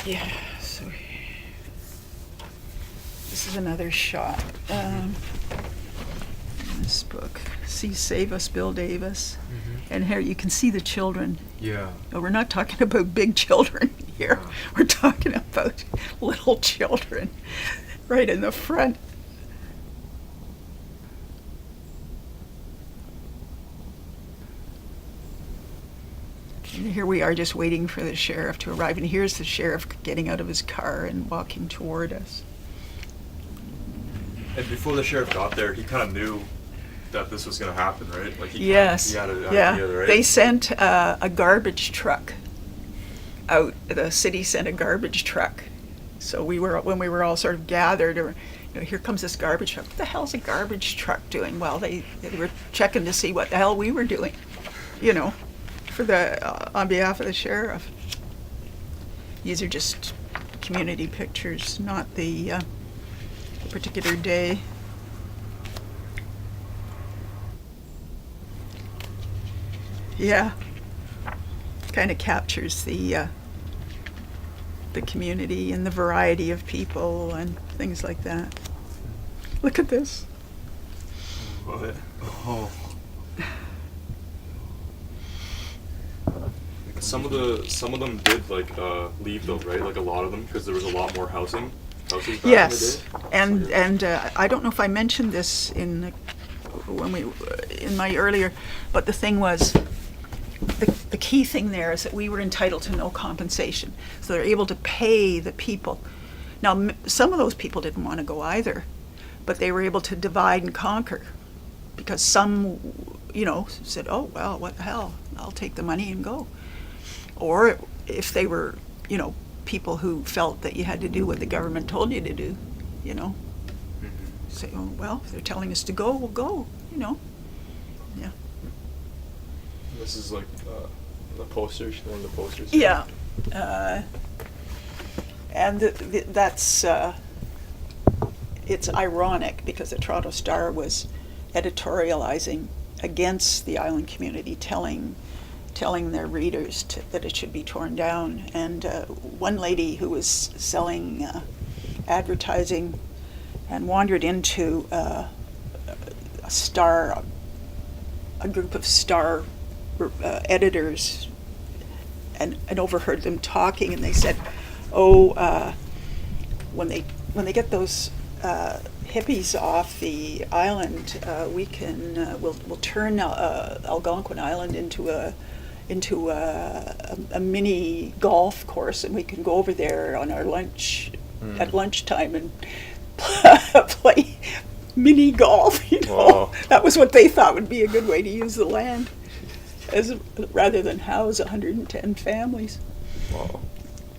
Yeah, so this is another shot in this book. See, Save Us, Bill Davis. And here you can see the children. Yeah. But we're not talking about big children here. Yeah. We're talking about little children right in the front. And here we are just waiting for the sheriff to arrive. And here's the sheriff getting out of his car and walking toward us. And before the sheriff got there, he kind of knew that this was going to happen, right? Like Yes. he had an yeah. idea, right? They sent a garbage truck out. The city sent a garbage truck. So when we were all sort of gathered, or here comes this garbage truck. What the hell's a garbage truck doing? Well, they were checking to see what the hell we were doing, for the on behalf of the sheriff. These are just community pictures, not the particular day. Yeah, kind of captures the community and the variety of people and things like that. Look at this. What? Oh. Some of them did leave though, right? Like a lot of them, because there was a lot more houses back Yes, in the day. and I don't know if I mentioned this in my earlier, but the thing was, the key thing there is that we were entitled to no compensation, so they're able to pay the people. Now, some of those people didn't want to go either, but they were able to divide and conquer, because some, said, "Oh well, what the hell? I'll take the money and go." Or if they were, people who felt that you had to do what the government told you to do, say, "Oh well, if they're telling us to go, we'll go." Yeah. This is like the posters, one of the posters. Yeah, and that's it's ironic because the Toronto Star was editorializing against the island community, telling their readers that it should be torn down. And one lady who was selling advertising and wandered into a group of Star editors and overheard them talking, and they said, when they get those hippies off the island, we'll turn Algonquin Island into a mini golf course, and we can go over there on our lunch at lunchtime and play mini golf. Wow. That was what they thought would be a good way to use the land, rather than house 110 families. Wow.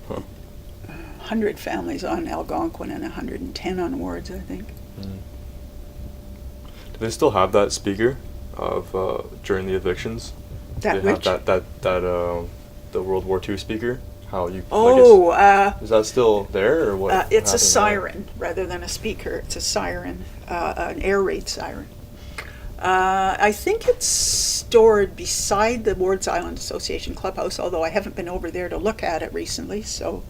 Huh. 100 families on Algonquin and 110 on Wards, I think. Do they still have that speaker of during the evictions? That they which? have the World War II speaker. How you? Is that still there or what? It's a siren rather than a speaker. It's a siren, an air raid siren. I think it's stored beside the Wards Island Association clubhouse, although I haven't been over there to look at it recently, so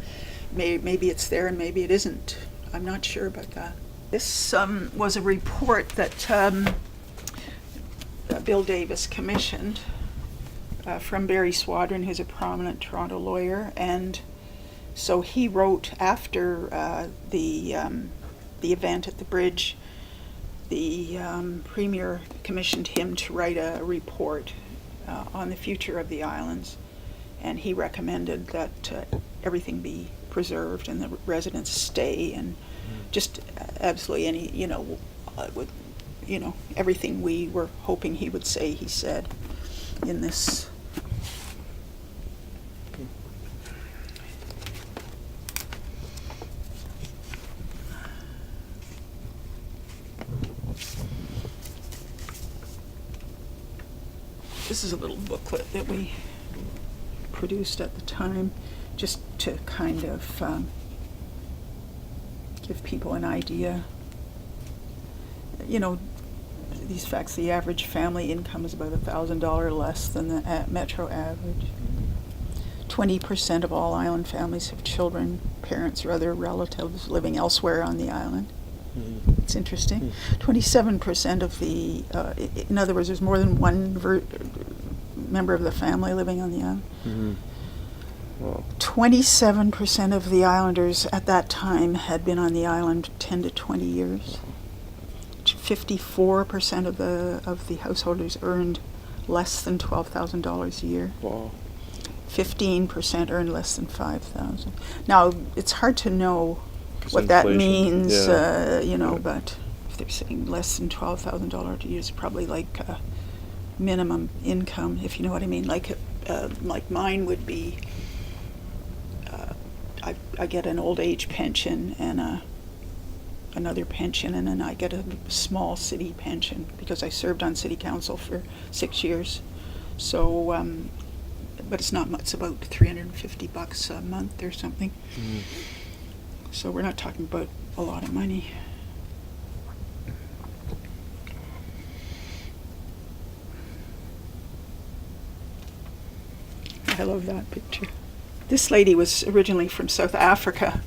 maybe it's there and maybe it isn't. I'm not sure about that. This was a report that Bill Davis commissioned from Barry Swadron, who's a prominent Toronto lawyer, and so he wrote after the event at the bridge. The Premier commissioned him to write a report on the future of the islands, and he recommended that everything be preserved and the residents stay, and just absolutely any, everything we were hoping he would say, he said in this. This is a little booklet that we produced at the time, just to kind of give people an idea. These facts: the average family income is about $1,000 less than the metro average. 20% of all island families have children, parents, or other relatives living elsewhere on the island. It's interesting. 27% of the, in other words, there's more than one member of the family living on the island. Wow. 27% of the islanders at that time had been on the island 10 to 20 years. 54% of the householders earned less than $12,000 a year. Wow. 15% earned less than $5,000. Now, it's hard to know 'Cause what that inflation. means, Yeah. but if they're saying less than $12,000 a year, it's probably like minimum income, if you know what I mean. Like mine would be, I get an old age pension and another pension, and then I get a small city pension because I served on city council for 6 years. So, but it's not much. It's about $350 a month or something. So we're not talking about a lot of money. I love that picture. This lady was originally from South Africa.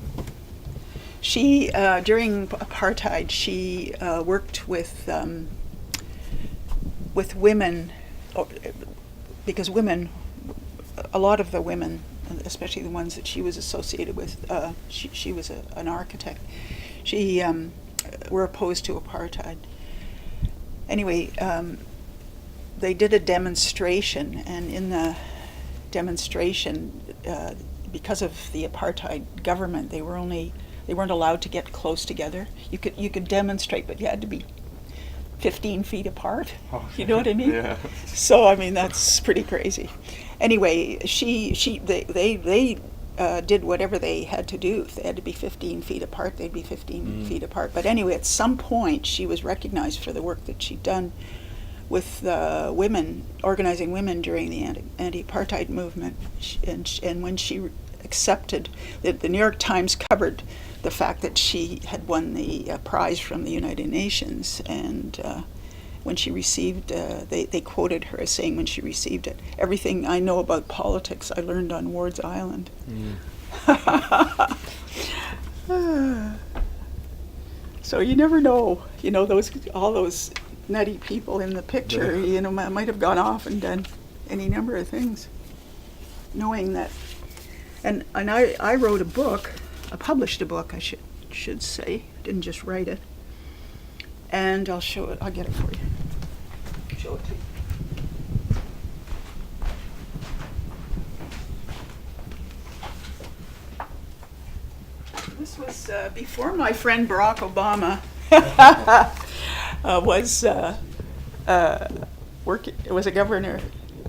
She, during apartheid, she worked with women, because women, a lot of the women, especially the ones that she was associated with, she was an architect. She were opposed to apartheid. Anyway, they did a demonstration, and in the demonstration, because of the apartheid government, they weren't allowed to get close together. You could demonstrate, but you had to be 15 feet apart. Oh, You know what I mean? Yeah. So I mean that's pretty crazy. Anyway, they did whatever they had to do. If they had to be 15 feet apart, they'd be 15 feet apart. But anyway, at some point, she was recognized for the work that she'd done with women, organizing women during the anti-apartheid movement. And when she accepted, the New York Times covered the fact that she had won the prize from the United Nations, and when she received, they quoted her as saying when she received it, "Everything I know about politics I learned on Ward's Island." So you never know, all those nutty people in the picture, might have gone off and done any number of things, knowing that. And I wrote a book, I published a book, I should say, didn't just write it. And I'll show it, I'll get it for you. Show it to you. This was before my friend Barack Obama was a governor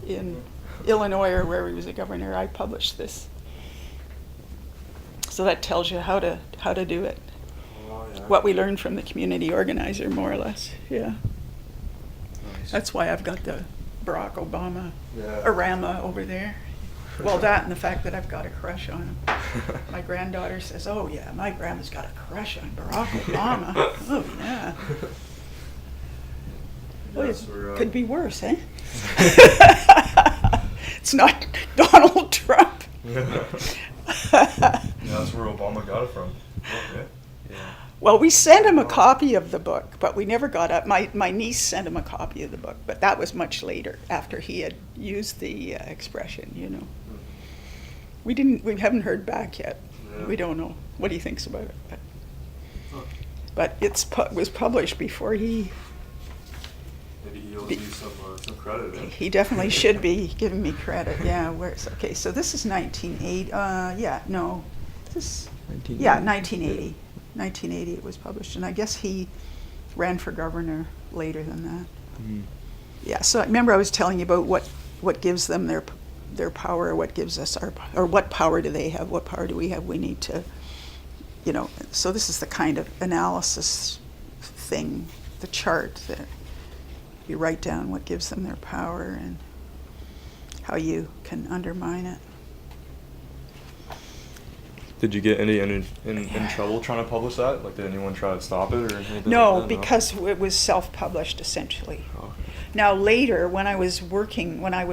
in Illinois, or where he was a governor. I published this. So that tells you how to do it. Oh, yeah. What we learned from the community organizer, more or less. Yeah. Nice. That's why I've got the Barack Obama Yeah. orama over there. Well, that and the fact that I've got a crush on him. My granddaughter says, "Oh yeah, my grandma's got a crush on Barack Obama." Oh yeah. Well, Yes, it could be worse, eh? It's not Donald Trump. Yeah, that's where Obama got it from. Okay. Yeah. Well, we sent him a copy of the book, but we never got it. My niece sent him a copy of the book, but that was much later, after he had used the expression, We haven't heard back yet. Yeah. We don't know what he thinks about it. But was published before he. Maybe he owes you some credit. Eh? He definitely should be giving me credit. Yeah, okay? So this is 1980. This. 1980. Yeah, 1980. 1980 it was published, and I guess he ran for governor later than that. Yeah. So remember, I was telling you about what gives them their power, what gives us or what power do they have? What power do we have? We need to, So this is the kind of analysis thing, the chart that you write down what gives them their power and how you can undermine it. Did you get any in trouble trying to publish that? Like, did anyone try to stop it or anything? No, like that? because it was self-published essentially. Okay. Now later, when I was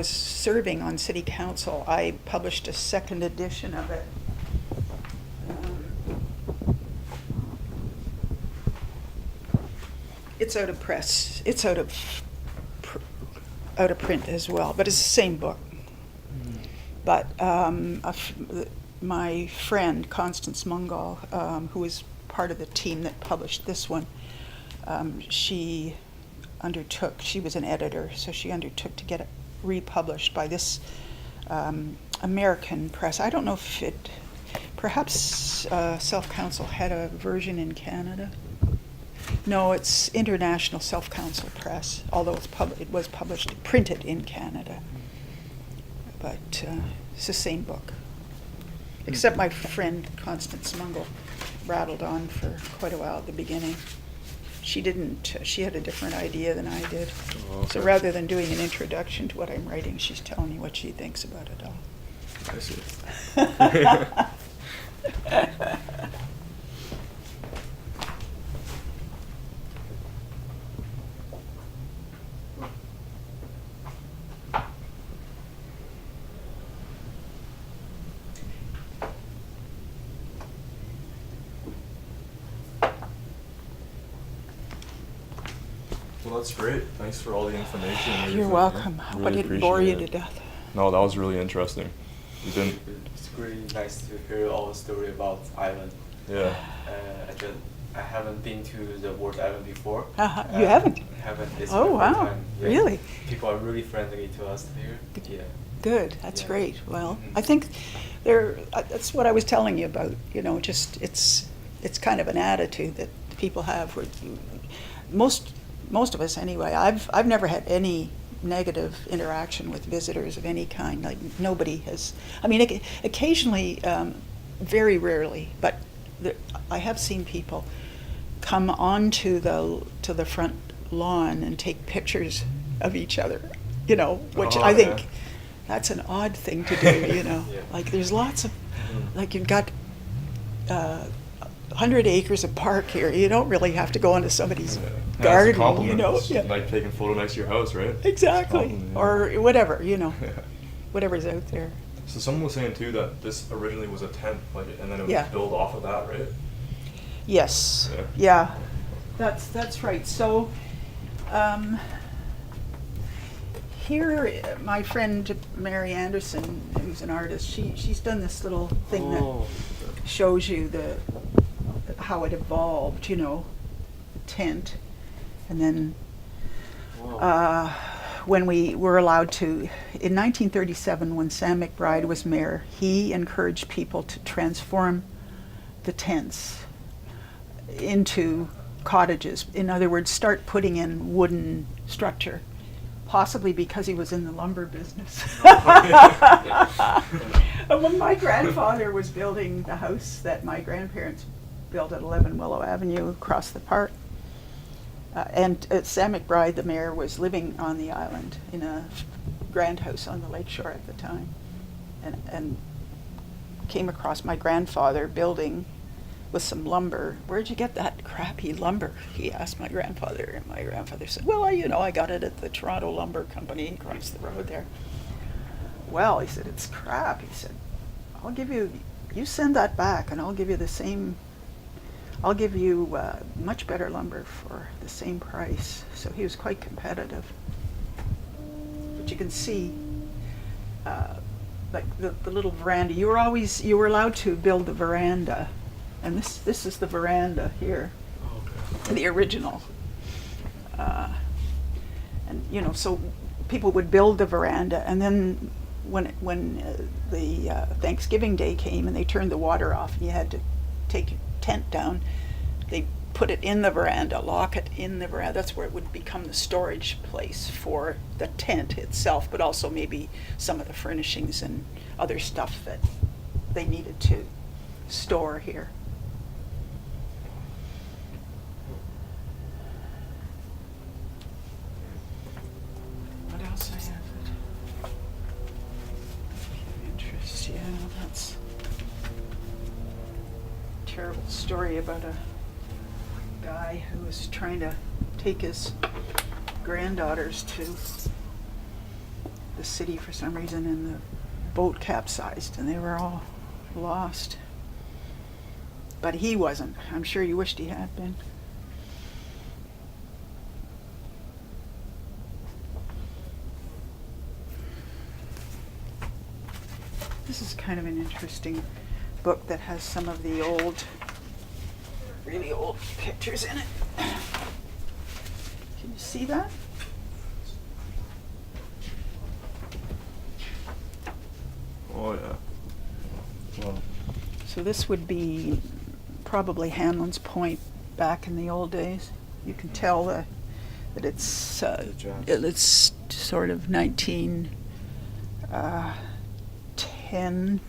serving on city council, I published a second edition of it. It's out of press. It's out of print as well, but it's the same book. But my friend Constance Mungal, who was part of the team that published this one, she was an editor, so she undertook to get it republished by this American press. I don't know if perhaps Self-Counsel had a version in Canada. No, it's International Self-Counsel Press, although it was printed in Canada. But it's the same book. Except my friend Constance Mungal rattled on for quite a while at the beginning. She had a different idea than I did. Oh, okay. So rather than doing an introduction to what I'm writing, she's telling me what she thinks about it all. I see. Well, that's great. Thanks for all the information. and You're everything. welcome. I hope I Really didn't bore you appreciate to it. death. No, that was really interesting. You didn't. It's really nice to hear all the story about Ireland. Yeah. I haven't been to the Ward Island before. You haven't? Haven't. It's Oh, my first wow. time. Yeah. Really? People are really friendly to us here. Yeah. Good, that's Yeah. great. Well, Mhm. I think that's what I was telling you about, just it's kind of an attitude that people have where most of us anyway, I've never had any negative interaction with visitors of any kind. Like nobody has, I mean, occasionally, very rarely, but I have seen people come onto the front lawn and take pictures of each other, which Oh, I think yeah. that's an odd thing to do, Yeah. Like there's lots of, Mhm. like you've got 100 acres of park here. You don't really have to go into somebody's Yeah. That's a garden, compliment. It's Yeah. like taking a photo next to your house, right? Exactly. Compliment, yeah. Or whatever, Yeah. whatever's out there. So someone was saying too that this originally was a tent, and then it was Yeah. built off of that, right? Yes. Yeah. Yeah. That's right. So, here, my friend Mary Anderson, who's an artist, she's done this little thing Oh. that shows you how it evolved, the tent, and then Wow. when we were allowed to, in 1937, when Sam McBride was mayor, he encouraged people to transform the tents into cottages. In other words, start putting in wooden structure, possibly because he was in the lumber business. And when my grandfather was building the house that my grandparents built at 11 Willow Avenue across the park, and Sam McBride, the mayor, was living on the island in a grand house on the lakeshore at the time, and came across my grandfather building with some lumber. Where'd you get that crappy lumber? He asked my grandfather, and my grandfather said, well, I got it at the Toronto Lumber Company across the road there. Well, he said, it's crap. He said, you send that back and I'll give you much better lumber for the same price. So he was quite competitive. But you can see, like the little veranda. You were allowed to build the veranda, and this is the veranda here, Okay. the original. And so people would build the veranda, and then when the Thanksgiving Day came and they turned the water off and you had to take your tent down, they put it in the veranda, lock it in the veranda. That's where it would become the storage place for the tent itself, but also maybe some of the furnishings and other stuff that they needed to store here. What else I have that of interest? Yeah, that's a terrible story about a guy who was trying to take his granddaughters to the city for some reason, and the boat capsized, and they were all lost. But he wasn't. I'm sure he wished he had been. This is kind of an interesting book that has some of the old, really old pictures in it. Can you see that? Oh yeah. Well, So this would be probably Hanlon's Point back in the old days. You can tell that it's sort of 1910.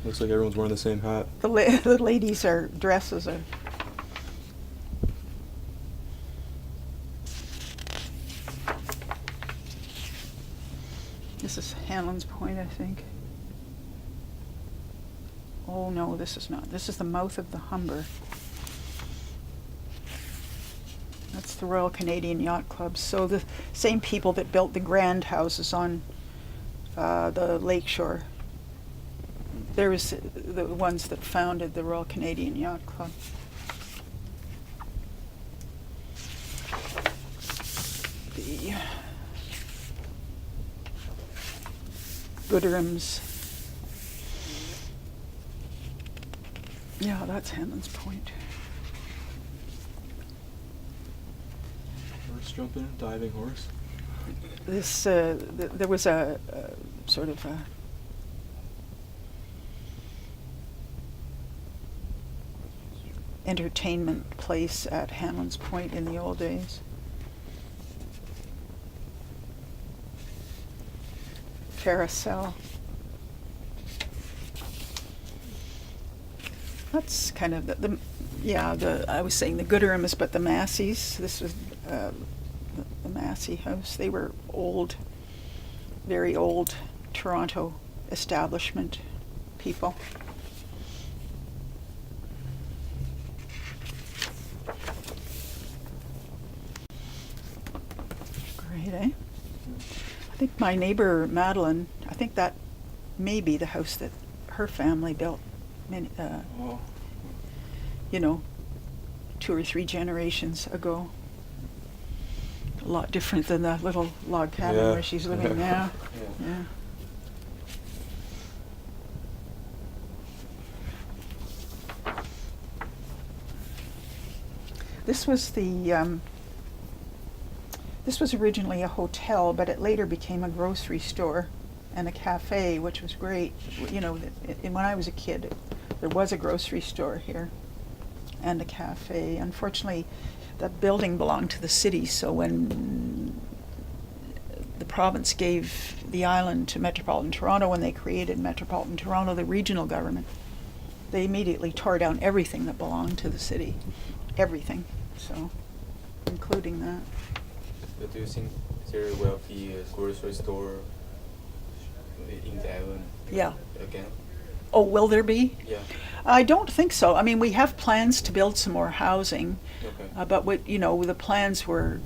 Looks like everyone's wearing the same hat. The ladies' dresses are. This is Hanlon's Point, I think. Oh no, this is not. This is the mouth of the Humber. That's the Royal Canadian Yacht Club. So the same people that built the grand houses on the lakeshore. There was the ones that founded the Royal Canadian Yacht Club. The Gooderhams. Yeah, that's Hanlon's Point. Horse jumping, diving horse. This there was a sort of a entertainment place at Hanlon's Point in the old days. Carousel. That's kind of the I was saying the Gooderhams, but the Masseys. This was the Massey House. They were old, very old Toronto establishment people. Great, eh? I think my neighbor Madeline, I think that may be the house that her family built. You know, 2 or 3 generations ago. A lot different than the little log cabin where she's living now. Yeah. This was this was originally a hotel, but it later became a grocery store and a cafe, which was great. You know, when I was a kid, there was a grocery store here and a cafe. Unfortunately, that building belonged to the city, so when the province gave the island to Metropolitan Toronto, when they created Metropolitan Toronto, the regional government, they immediately tore down everything that belonged to the city. Everything. So, including that. But do you think there will be a grocery store in the island again? Oh, will there be? Yeah. I don't think so. I mean, we have plans to build some more housing, Okay. but the plans were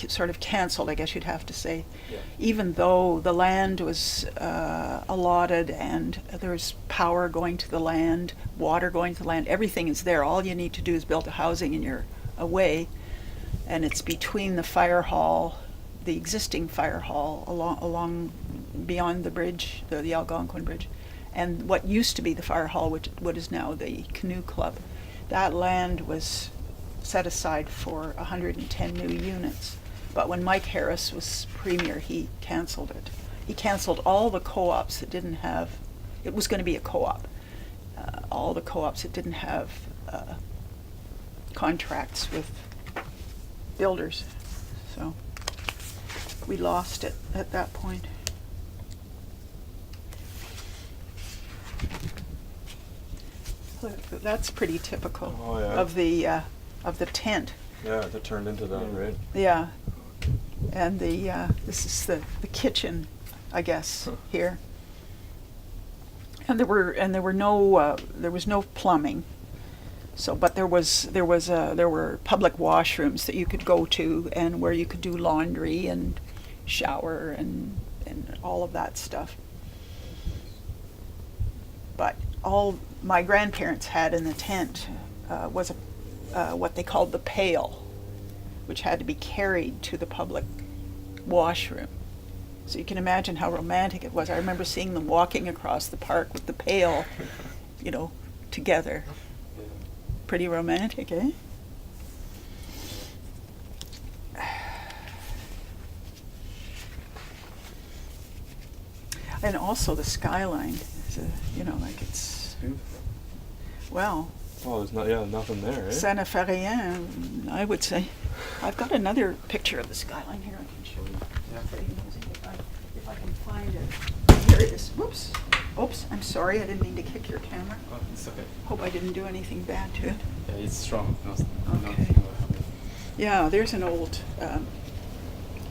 sort of canceled, I guess you'd have to say. Yeah. Even though the land was allotted and there's power going to the land, water going to the land, everything is there. All you need to do is build a housing and you're away. And it's between the fire hall, the existing fire hall along beyond the bridge, the Algonquin Bridge, and what used to be the fire hall, what is now the canoe club. That land was set aside for 110 new units. But when Mike Harris was premier, he canceled it. He canceled all the co-ops that didn't have, it was going to be a co-op, all the co-ops that didn't have contracts with builders. So we lost it at that point. That's pretty typical of the tent. Yeah, that turned into that, right? Yeah, and this is the kitchen, I guess, here. And there was no plumbing. So, but there were public washrooms that you could go to, and where you could do laundry and shower and all of that stuff. But all my grandparents had in the tent was what they called the pail, which had to be carried to the public washroom. So you can imagine how romantic it was. I remember seeing them walking across the park with the pail, together. Pretty romantic, eh? And also the skyline is it's, well, Oh, there's nothing there, eh? Saint-Ephraim, I would say. I've got another picture of the skyline here I can show you. Yeah. If I can find it. Here it is. Whoops. Oops, I'm sorry. I didn't mean to kick your camera. Oh, it's okay. Hope I didn't do anything bad to it. Yeah, it's strong. Okay. Nothing will happen. Yeah, there's an old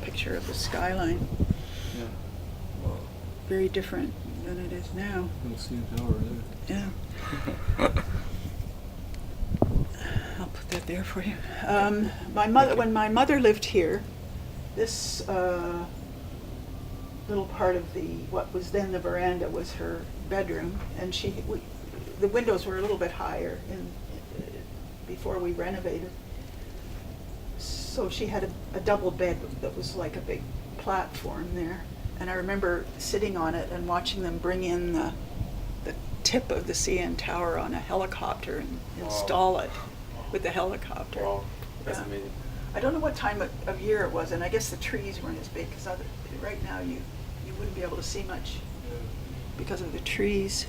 picture of the skyline. Yeah. Wow. Very different than it is now. No CN Tower there. Yeah. I'll put that there for you. When my mother lived here, this little part of what was then the veranda was her bedroom, and the windows were a little bit higher before we renovated. So she had a double bed that was like a big platform there, and I remember sitting on it and watching them bring in the tip of the CN Tower on a helicopter and install it with the helicopter. Wow, that's Yeah. amazing. I don't know what time of year it was, and I guess the trees weren't as big, because right now you wouldn't be able to see much because of the trees.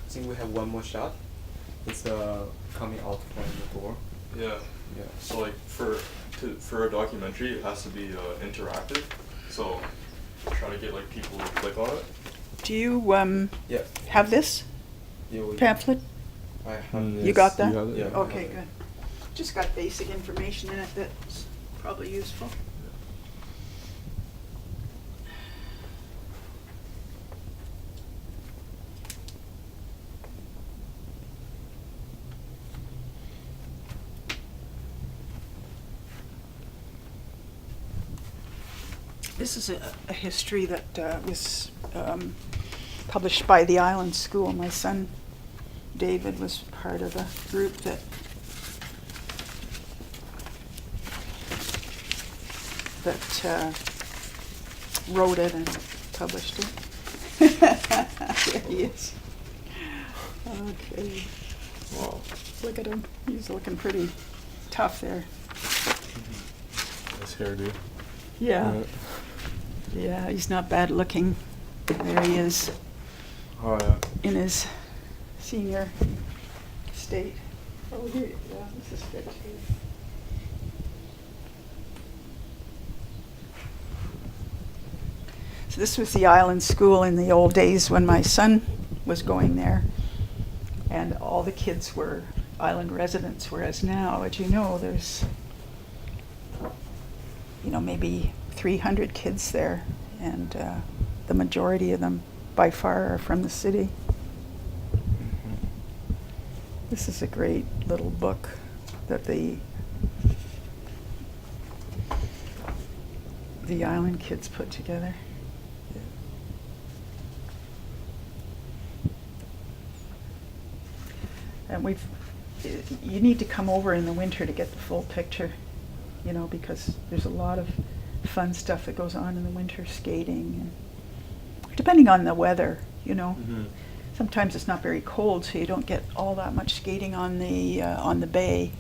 I think we have one more shot. It's coming out from the door. Yeah. Yeah. So like for a documentary, it has to be interactive. So try to get like people to click on it. Do you Yeah. have this Yeah, we, pamphlet? I have. Mm, You got that? You have it? Yeah. Okay, good. Just got basic information in it that's probably useful. This is a history that was published by the Island School. My son David was part of a group that wrote it and published it. There he is. Okay. Wow. Look at him. He's looking pretty tough there. Nice hairdo. Yeah. Yeah, he's not bad looking. There he is Oh yeah. in his senior state. Oh, here, yeah, this is good too. So this was the Island School in the old days when my son was going there, and all the kids were island residents, whereas now, as you know, there's maybe 300 kids there, and the majority of them by far are from the city. This is a great little book that the island kids put together. And you need to come over in the winter to get the full picture, because there's a lot of fun stuff that goes on in the winter, skating, and depending on the weather, Mm-hmm. Sometimes it's not very cold, so you don't get all that much skating on the bay,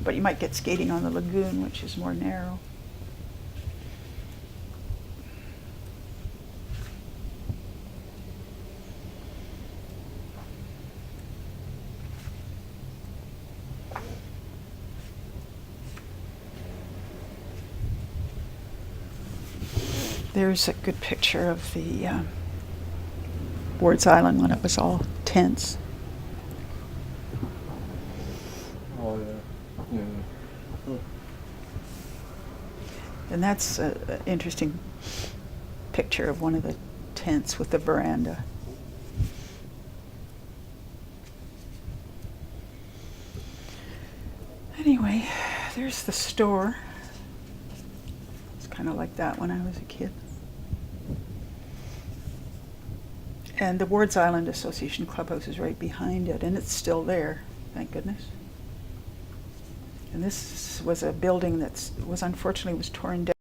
but you might get skating on the lagoon, which is more narrow. There's a good picture of the Wards Island when it was all tents. And that's an interesting picture of one of the tents with the veranda. Anyway, there's the store. It's kind of like that when I was a kid. And the Wards Island Association Clubhouse is right behind it, and it's still there, thank goodness. And this was a building that was unfortunately torn down.